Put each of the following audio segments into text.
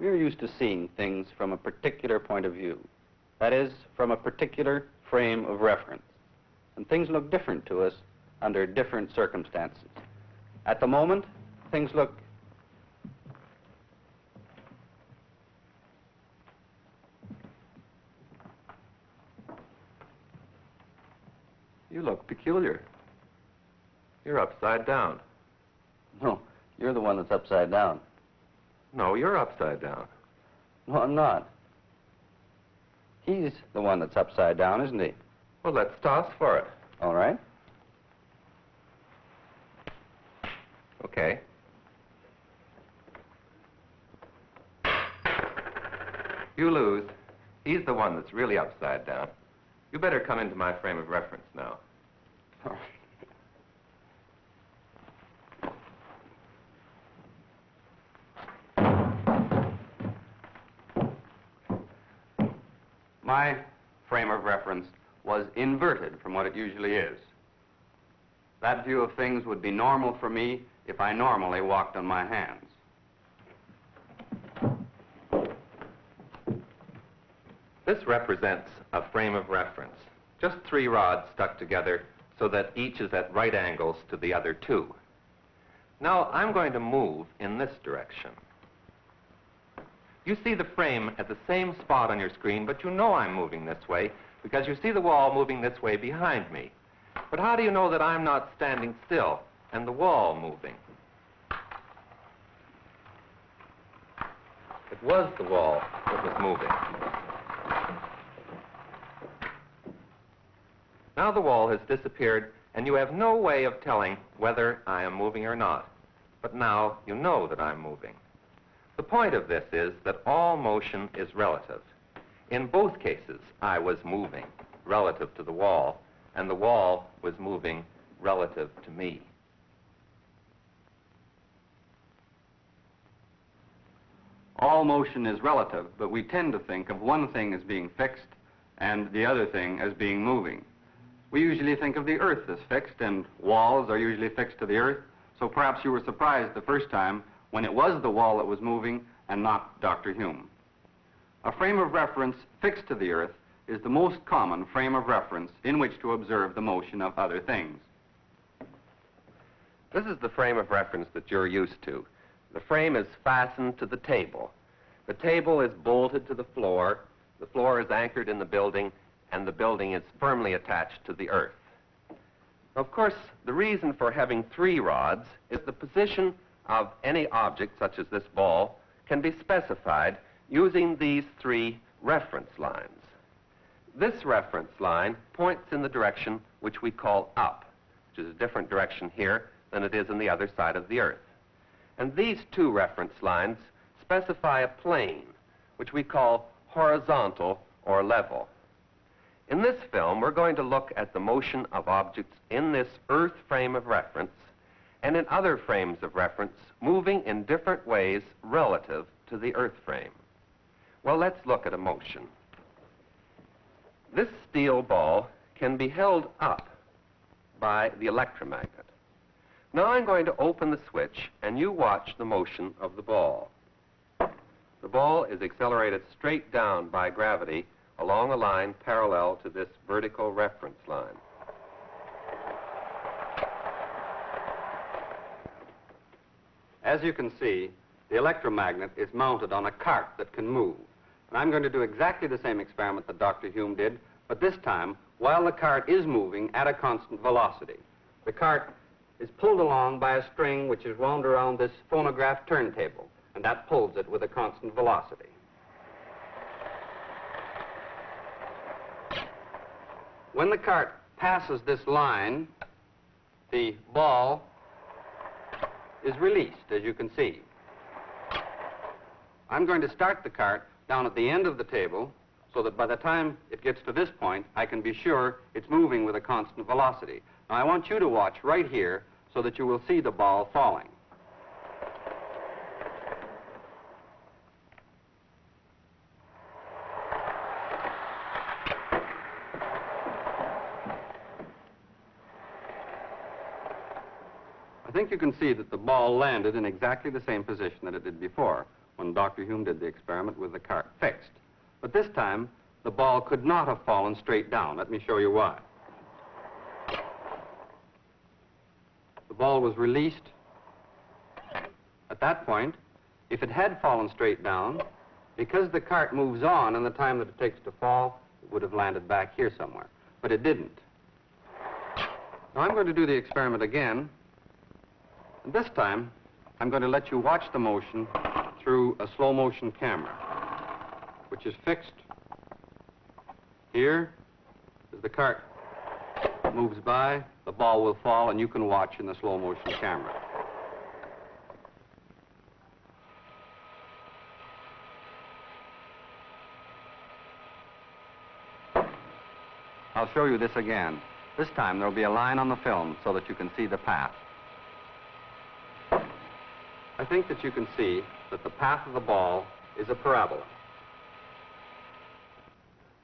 we're used to seeing things from a particular point of view. That is, from a particular frame of reference. And things look different to us under different circumstances. At the moment, things look You look peculiar. You're upside down. No, you're the one that's upside down. No, you're upside down. No, I'm not. He's the one that's upside down, isn't he? Well, let's toss for it. All right. Okay. You lose. He's the one that's really upside down. You better come into my frame of reference now. All right. My frame of reference was inverted from what it usually is. That view of things would be normal for me if I normally walked on my hands. This represents a frame of reference. Just 3 rods stuck together so that each is at right angles to the other 2. Now I'm going to move in this direction. You see the frame at the same spot on your screen, but you know I'm moving this way because you see the wall moving this way behind me. But how do you know that I'm not standing still and the wall moving? It was the wall that was moving. Now the wall has disappeared, and you have no way of telling whether I am moving or not. But now you know that I'm moving. The point of this is that all motion is relative. In both cases, I was moving relative to the wall, and the wall was moving relative to me. All motion is relative, but we tend to think of one thing as being fixed and the other thing as being moving. We usually think of the earth as fixed, and walls are usually fixed to the earth, so perhaps you were surprised the first time when it was the wall that was moving and not Dr. Hume. A frame of reference fixed to the earth is the most common frame of reference in which to observe the motion of other things. This is the frame of reference that you're used to. The frame is fastened to the table. The table is bolted to the floor is anchored in the building, and the building is firmly attached to the earth. Of course, the reason for having 3 rods is the position of any object, such as this ball, can be specified using these 3 reference lines. This reference line points in the direction which we call up, which is a different direction here than it is on the other side of the earth. And these 2 reference lines specify a plane, which we call horizontal or level. In this film, we're going to look at the motion of objects in this earth frame of reference and in other frames of reference moving in different ways relative to the earth frame. Well, let's look at a motion. This steel ball can be held up by the electromagnet. Now I'm going to open the switch, and you watch the motion of the ball. The ball is accelerated straight down by gravity along a line parallel to this vertical reference line. As you can see, the electromagnet is mounted on a cart that can move. And I'm going to do exactly the same experiment that Dr. Hume did, but this time while the cart is moving at a constant velocity. The cart is pulled along by a string which is wound around this phonograph turntable, and that pulls it with a constant velocity. When the cart passes this line, the ball is released, as you can see. I'm going to start the cart down at the end of the table so that by the time it gets to this point, I can be sure it's moving with a constant velocity. Now, I want you to watch right here so that you will see the ball falling. I think you can see that the ball landed in exactly the same position that it did before. when Dr. Hume did the experiment with the cart fixed. But this time, the ball could not have fallen straight down. Let me show you why. The ball was released at that point. If it had fallen straight down, because the cart moves on in the time that it takes to fall, it would have landed back here somewhere. But it didn't. Now I'm going to do the experiment again. And this time, I'm going to let you watch the motion through a slow motion camera, which is fixed here. As the cart moves by, the ball will fall, and you can watch in the slow motion camera. I'll show you this again. This time there'll be a line on the film so that you can see the path. I think that you can see that the path of the ball is a parabola.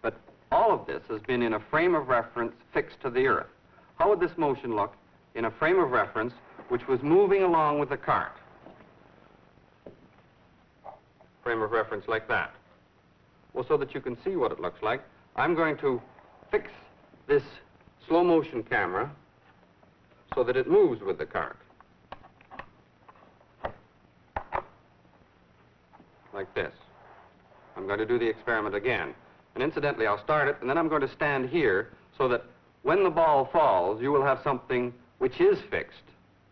But all of this has been in a frame of reference fixed to the earth. How would this motion look in a frame of reference which was moving along with the cart? Frame of reference like that. Well, so that you can see what it looks like, I'm going to fix this slow motion camera so that it moves with the cart. Like this. I'm going to do the experiment again. And incidentally, I'll start it, and then I'm going to stand here so that when the ball falls, you will have something which is fixed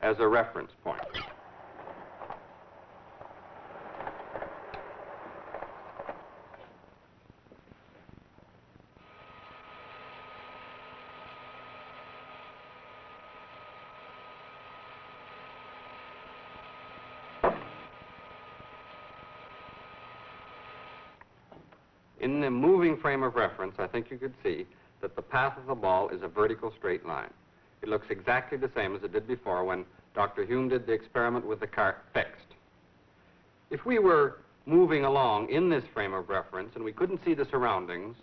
as a reference point. In the moving frame of reference, I think you could see that the path of the ball is a vertical straight line. It looks exactly the same as it did before when Dr. Hume did the experiment with the cart fixed. If we were moving along in this frame of reference and we couldn't see the surroundings,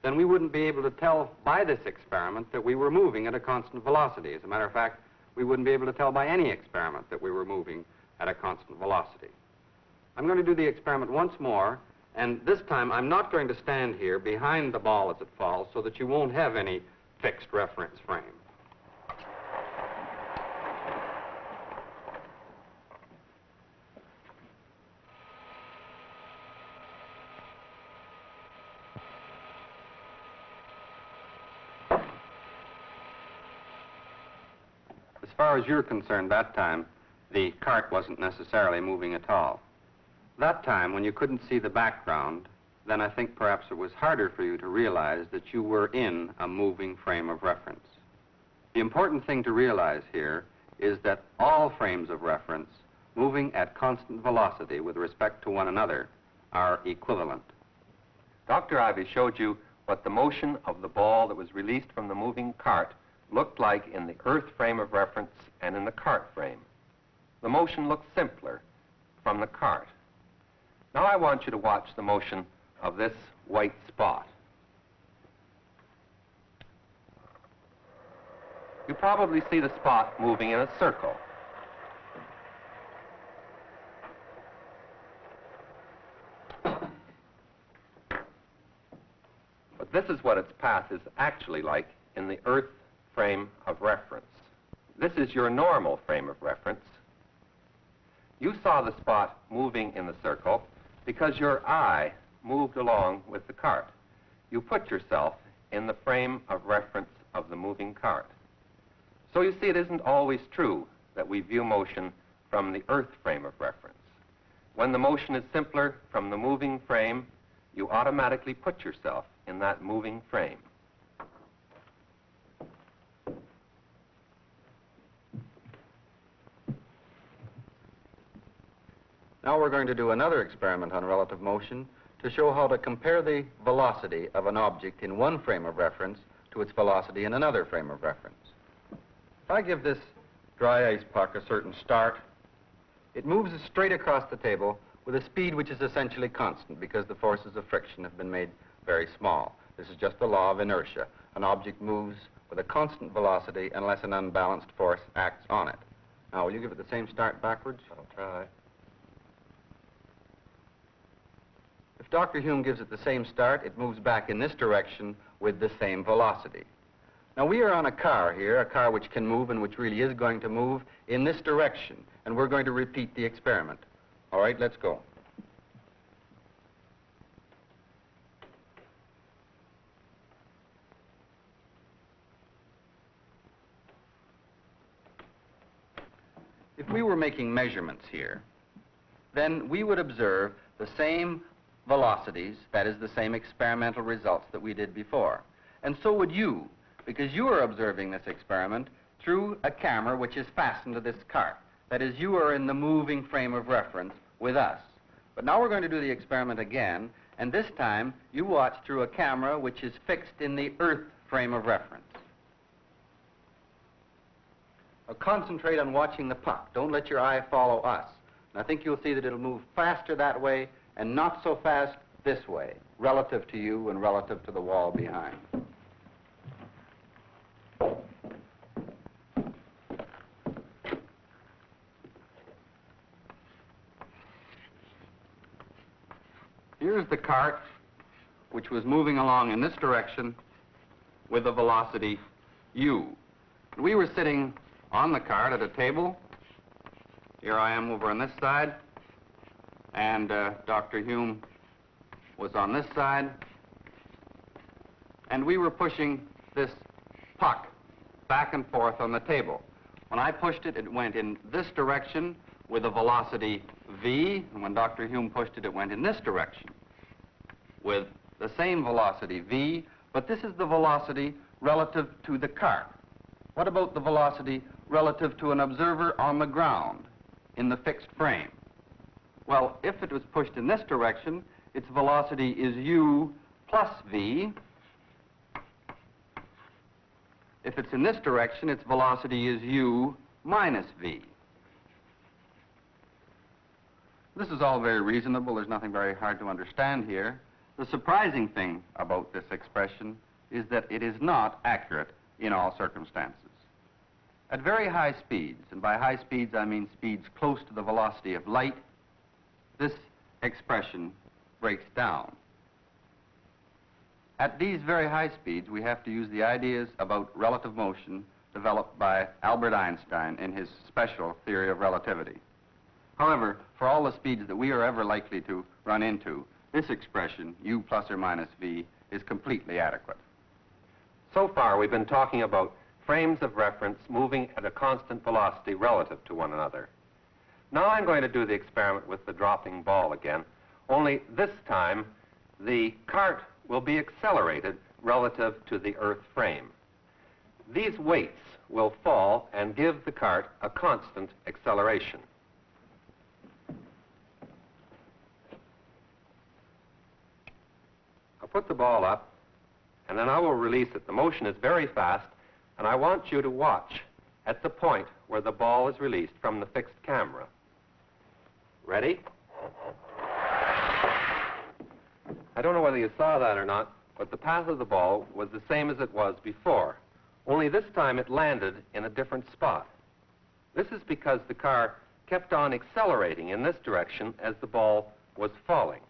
then we wouldn't be able to tell by this experiment that we were moving at a constant velocity. As a matter of fact, we wouldn't be able to tell by any experiment that we were moving at a constant velocity. I'm going to do the experiment once more. And this time, I'm not going to stand here behind the ball as it falls so that you won't have any fixed reference frame. As far as you're concerned, that time, the cart wasn't necessarily moving at all. That time, when you couldn't see the background, then I think perhaps it was harder for you to realize that you were in a moving frame of reference. The important thing to realize here is that all frames of reference moving at constant velocity with respect to one another are equivalent. Dr. Ivy showed you what the motion of the ball that was released from the moving cart looked like in the earth frame of reference and in the cart frame. The motion looked simpler from the cart. Now I want you to watch the motion of this white spot. You probably see the spot moving in a circle. But this is what its path is actually like in the earth frame of reference. This is your normal frame of reference. You saw the spot moving in the circle because your eye moved along with the cart. You put yourself in the frame of reference of the moving cart. So you see, it isn't always true that we view motion from the earth frame of reference. When the motion is simpler from the moving frame, you automatically put yourself in that moving frame. Now we're going to do another experiment on relative motion to show how to compare the velocity of an object in one frame of reference to its velocity in another frame of reference. If I give this dry ice puck a certain start, it moves straight across the table with a speed which is essentially constant because the forces of friction have been made very small. This is just the law of inertia. An object moves with a constant velocity unless an unbalanced force acts on it. Now, will you give it the same start backwards? I'll try. Dr. Hume gives it the same start, it moves back in this direction with the same velocity. Now, we are on a car here, a car which can move and which really is going to move in this direction, and we're going to repeat the experiment. All right, let's go. If we were making measurements here, then we would observe the same velocities, that is, the same experimental results that we did before. And so would you, because you are observing this experiment through a camera which is fastened to this cart. That is, you are in the moving frame of reference with us. But now we're going to do the experiment again, and this time you watch through a camera which is fixed in the Earth frame of reference. Now concentrate on watching the puck. Don't let your eye follow us. And I think you'll see that it'll move faster that way and not so fast this way, relative to you and relative to the wall behind. Here's the cart, which was moving along in this direction with a velocity u. We were sitting on the cart at a table. Here I am over on this side, and Dr. Hume was on this side, and we were pushing this puck back and forth on the table. When I pushed it, it went in this direction with a velocity v, and when Dr. Hume pushed it, it went in this direction with the same velocity v, but this is the velocity relative to the cart. What about the velocity relative to an observer on the ground in the fixed frame? Well, if it was pushed in this direction, its velocity is u plus v. If it's in this direction, its velocity is u minus v. This is all very reasonable. There's nothing very hard to understand here. The surprising thing about this expression is that it is not accurate in all circumstances. At very high speeds, and by high speeds I mean speeds close to the velocity of light, this expression breaks down. At these very high speeds, we have to use the ideas about relative motion developed by Albert Einstein in his special theory of relativity. However, for all the speeds that we are ever likely to run into, this expression, u plus or minus v, is completely adequate. So far, we've been talking about frames of reference moving at a constant velocity relative to one another. Now I'm going to do the experiment with the dropping ball again, only this time the cart will be accelerated relative to the Earth frame. These weights will fall and give the cart a constant acceleration. I'll put the ball up, and then I will release it. The motion is very fast, and I want you to watch at the point where the ball is released from the fixed camera. Ready? I don't know whether you saw that or not, but the path of the ball was the same as it was before, only this time it landed in a different spot. This is because the car kept on accelerating in this direction as the ball was falling.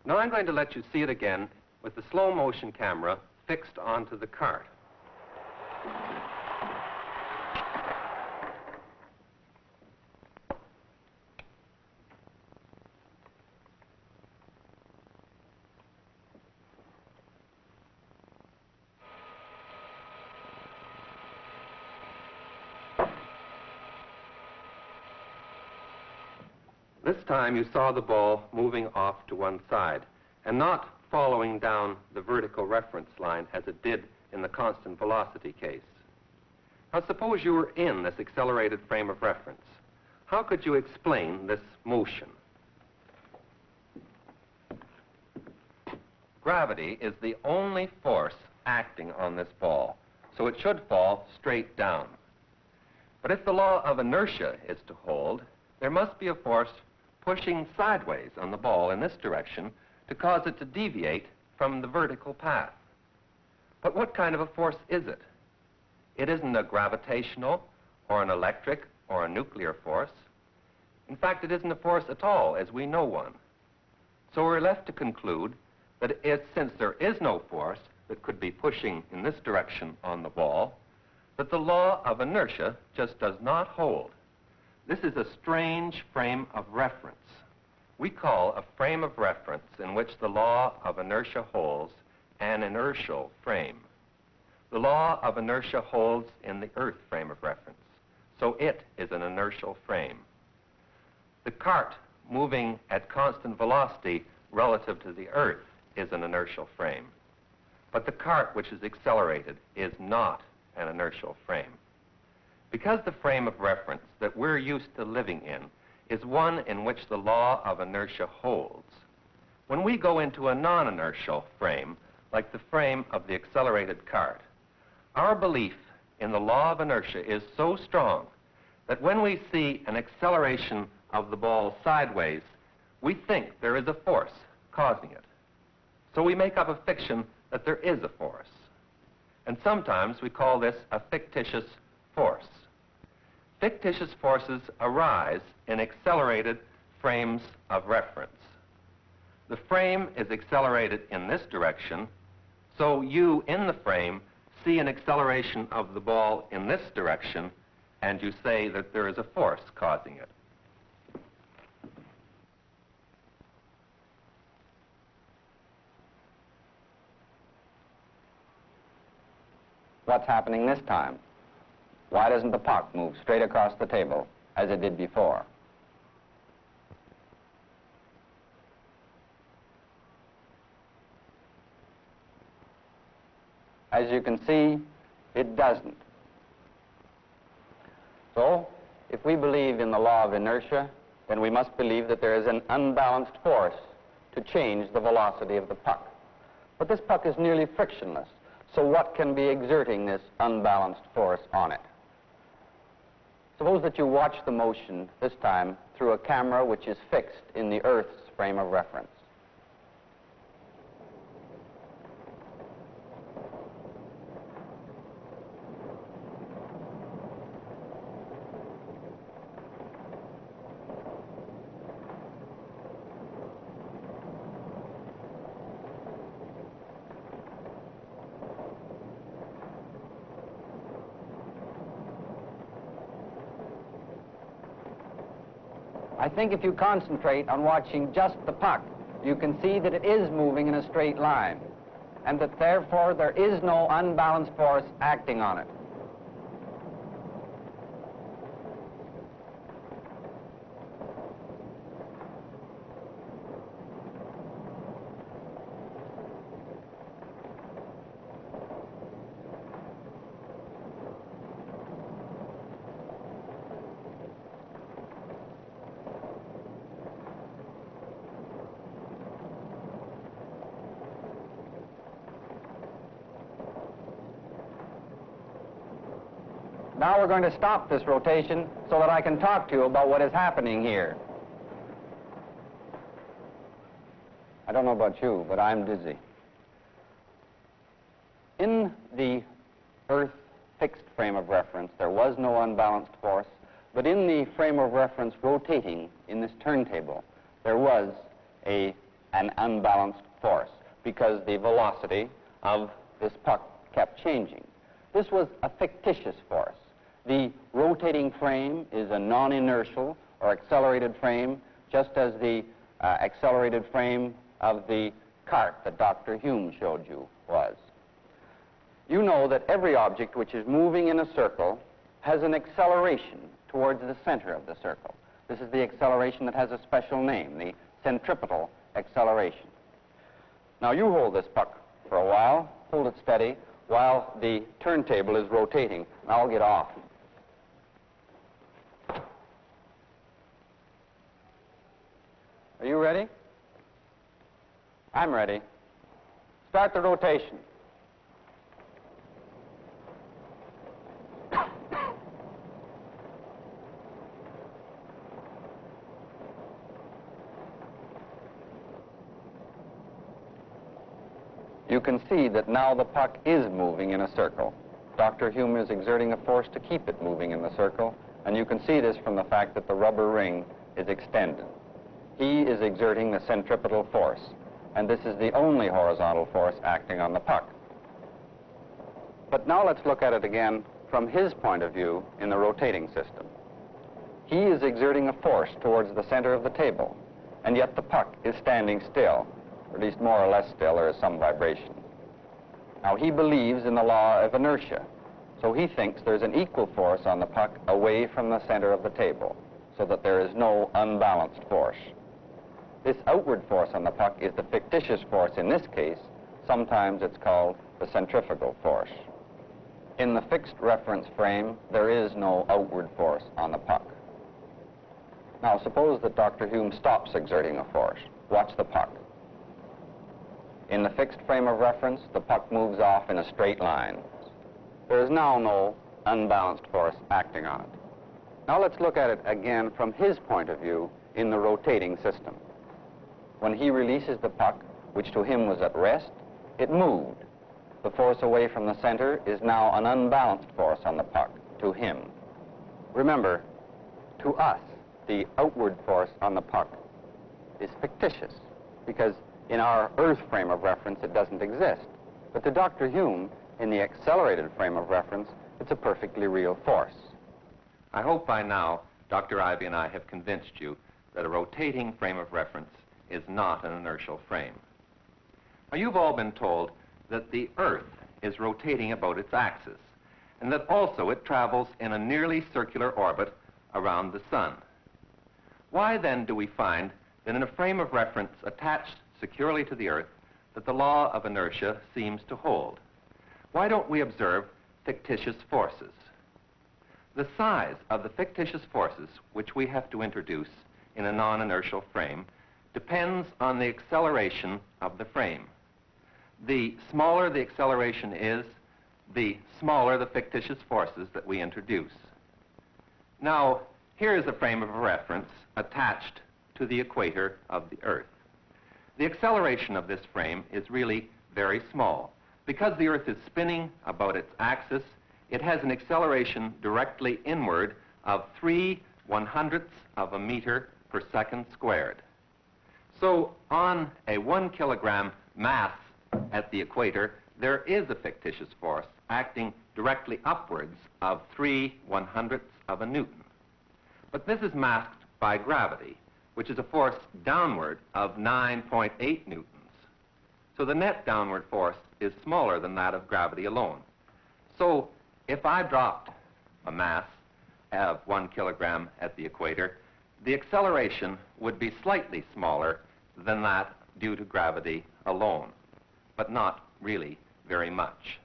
Now I'm going to let you see it again with the slow motion camera fixed onto the cart. This time you saw the ball moving off to one side and not following down the vertical reference line as it did in the constant velocity case. Now suppose you were in this accelerated frame of reference. How could you explain this motion? Gravity is the only force acting on this ball, so it should fall straight down. But if the law of inertia is to hold, there must be a force pushing sideways on the ball in this direction to cause it to deviate from the vertical path. But what kind of a force is it? It isn't a gravitational or an electric or a nuclear force. In fact, it isn't a force at all as we know one. So we're left to conclude that since there is no force that could be pushing in this direction on the ball, that the law of inertia just does not hold. This is a strange frame of reference. We call a frame of reference in which the law of inertia holds an inertial frame. The law of inertia holds in the Earth frame of reference, so it is an inertial frame. The cart moving at constant velocity relative to the Earth is an inertial frame. But the cart which is accelerated is not an inertial frame. Because the frame of reference that we're used to living in is one in which the law of inertia holds, when we go into a non-inertial frame, like the frame of the accelerated cart, our belief in the law of inertia is so strong that when we see an acceleration of the ball sideways, we think there is a force causing it. So we make up a fiction that there is a force. And sometimes we call this a fictitious force. Fictitious forces arise in accelerated frames of reference. The frame is accelerated in this direction, so you in the frame see an acceleration of the ball in this direction, and you say that there is a force causing it. What's happening this time? Why doesn't the puck move straight across the table as it did before? As you can see, it doesn't. So, if we believe in the law of inertia, then we must believe that there is an unbalanced force to change the velocity of the puck. But this puck is nearly frictionless, so what can be exerting this unbalanced force on it? Suppose that you watch the motion, this time, through a camera which is fixed in the Earth's frame of reference. I think if you concentrate on watching just the puck, you can see that it is moving in a straight line, and that therefore there is no unbalanced force acting on it. Now we're going to stop this rotation so that I can talk to you about what is happening here. I don't know about you, but I'm dizzy. In the Earth fixed frame of reference, there was no unbalanced force, but in the frame of reference rotating in this turntable, there was an unbalanced force because the velocity of this puck kept changing. This was a fictitious force. The rotating frame is a non-inertial or accelerated frame, just as the accelerated frame of the cart that Dr. Hume showed you was. You know that every object which is moving in a circle has an acceleration towards the center of the circle. This is the acceleration that has a special name, the centripetal acceleration. Now you hold this puck for a while, hold it steady, while the turntable is rotating. Now I'll get off. Are you ready? I'm ready. Start the rotation. You can see that now the puck is moving in a circle. Dr. Hume is exerting a force to keep it moving in the circle, and you can see this from the fact that the rubber ring is extended. He is exerting the centripetal force, and this is the only horizontal force acting on the puck. But now let's look at it again from his point of view in the rotating system. He is exerting a force towards the center of the table, and yet the puck is standing still, or at least more or less still. There is some vibration. Now, he believes in the law of inertia, so he thinks there's an equal force on the puck away from the center of the table, so that there is no unbalanced force. This outward force on the puck is the fictitious force in this case. Sometimes it's called the centrifugal force. In the fixed reference frame, there is no outward force on the puck. Now, suppose that Dr. Hume stops exerting a force. Watch the puck. In the fixed frame of reference, the puck moves off in a straight line. There is now no unbalanced force acting on it. Now let's look at it again from his point of view in the rotating system. When he releases the puck, which to him was at rest, it moved. The force away from the center is now an unbalanced force on the puck, to him. Remember, to us, the outward force on the puck is fictitious, because in our Earth frame of reference, it doesn't exist. But to Dr. Hume, in the accelerated frame of reference, it's a perfectly real force. I hope by now Dr. Ivy and I have convinced you that a rotating frame of reference is not an inertial frame. Now, you've all been told that the Earth is rotating about its axis, and that also it travels in a nearly circular orbit around the Sun. Why then do we find that in a frame of reference attached securely to the Earth that the law of inertia seems to hold? Why don't we observe fictitious forces? The size of the fictitious forces which we have to introduce in a non-inertial frame depends on the acceleration of the frame. The smaller the acceleration is, the smaller the fictitious forces that we introduce. Now, here is a frame of reference attached to the equator of the Earth. The acceleration of this frame is really very small. Because the Earth is spinning about its axis, it has an acceleration directly inward of 3/100ths of a meter per second squared. So on a 1 kilogram mass at the equator, there is a fictitious force acting directly upwards of 3/100ths of a newton. But this is masked by gravity, which is a force downward of 9.8 newtons. So the net downward force is smaller than that of gravity alone. So if I dropped a mass of 1 kilogram at the equator, the acceleration would be slightly smaller than that due to gravity alone, but not really very much.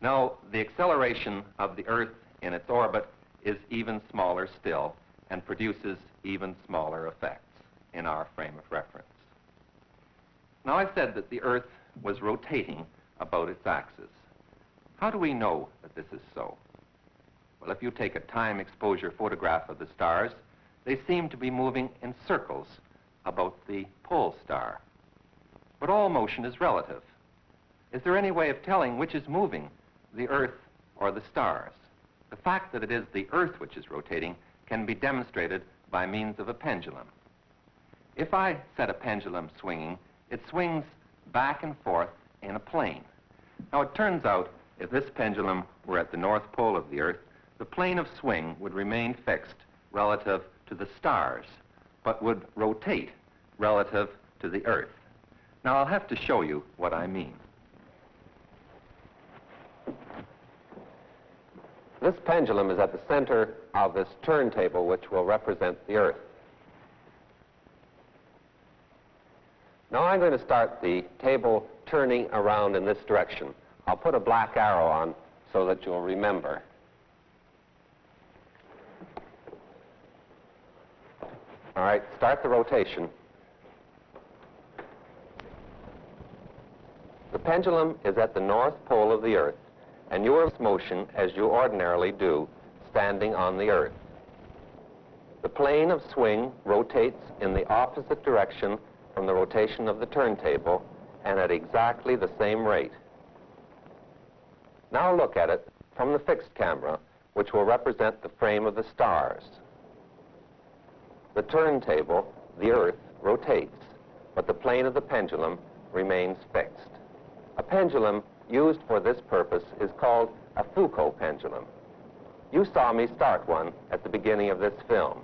Now, the acceleration of the Earth in its orbit is even smaller still and produces even smaller effects in our frame of reference. Now, I said that the Earth was rotating about its axis. How do we know that this is so? Well, if you take a time exposure photograph of the stars, they seem to be moving in circles about the pole star. But all motion is relative. Is there any way of telling which is moving, the Earth or the stars? The fact that it is the Earth which is rotating can be demonstrated by means of a pendulum. If I set a pendulum swinging, it swings back and forth in a plane. Now, it turns out if this pendulum were at the North Pole of the Earth, the plane of swing would remain fixed relative to the stars, but would rotate relative to the Earth. Now, I'll have to show you what I mean. This pendulum is at the center of this turntable, which will represent the Earth. Now, I'm going to start the table turning around in this direction. I'll put a black arrow on so that you'll remember. All right, start the rotation. The pendulum is at the North Pole of the Earth, and you are in motion as you ordinarily do, standing on the Earth. The plane of swing rotates in the opposite direction from the rotation of the turntable and at exactly the same rate. Now look at it from the fixed camera, which will represent the frame of the stars. The turntable the Earth rotates, but the plane of the pendulum remains fixed. A pendulum used for this purpose is called a Foucault pendulum. You saw me start one at the beginning of this film.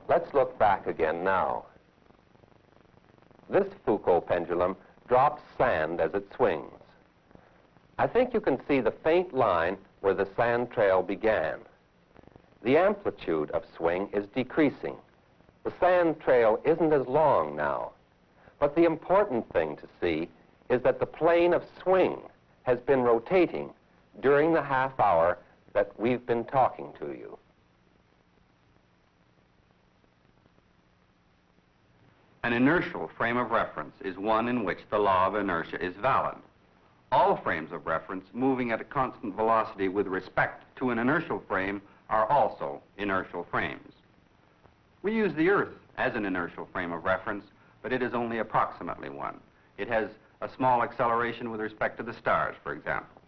Let's look back again now. This Foucault pendulum drops sand as it swings. I think you can see the faint line where the sand trail began. The amplitude of swing is decreasing. The sand trail isn't as long now. But the important thing to see is that the plane of swing has been rotating during the half hour that we've been talking to you. An inertial frame of reference is one in which the law of inertia is valid. All frames of reference moving at a constant velocity with respect to an inertial frame are also inertial frames. We use the Earth as an inertial frame of reference, but it is only approximately one. It has a small acceleration with respect to the stars, for example.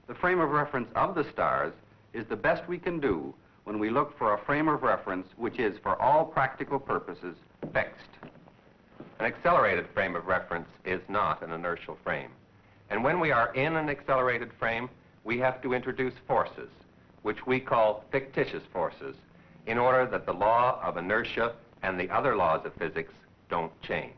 The frame of reference of the stars is the best we can do when we look for a frame of reference which is, for all practical purposes, fixed. An accelerated frame of reference is not an inertial frame. And when we are in an accelerated frame, we have to introduce forces, which we call fictitious forces, in order that the law of inertia and the other laws of physics don't change.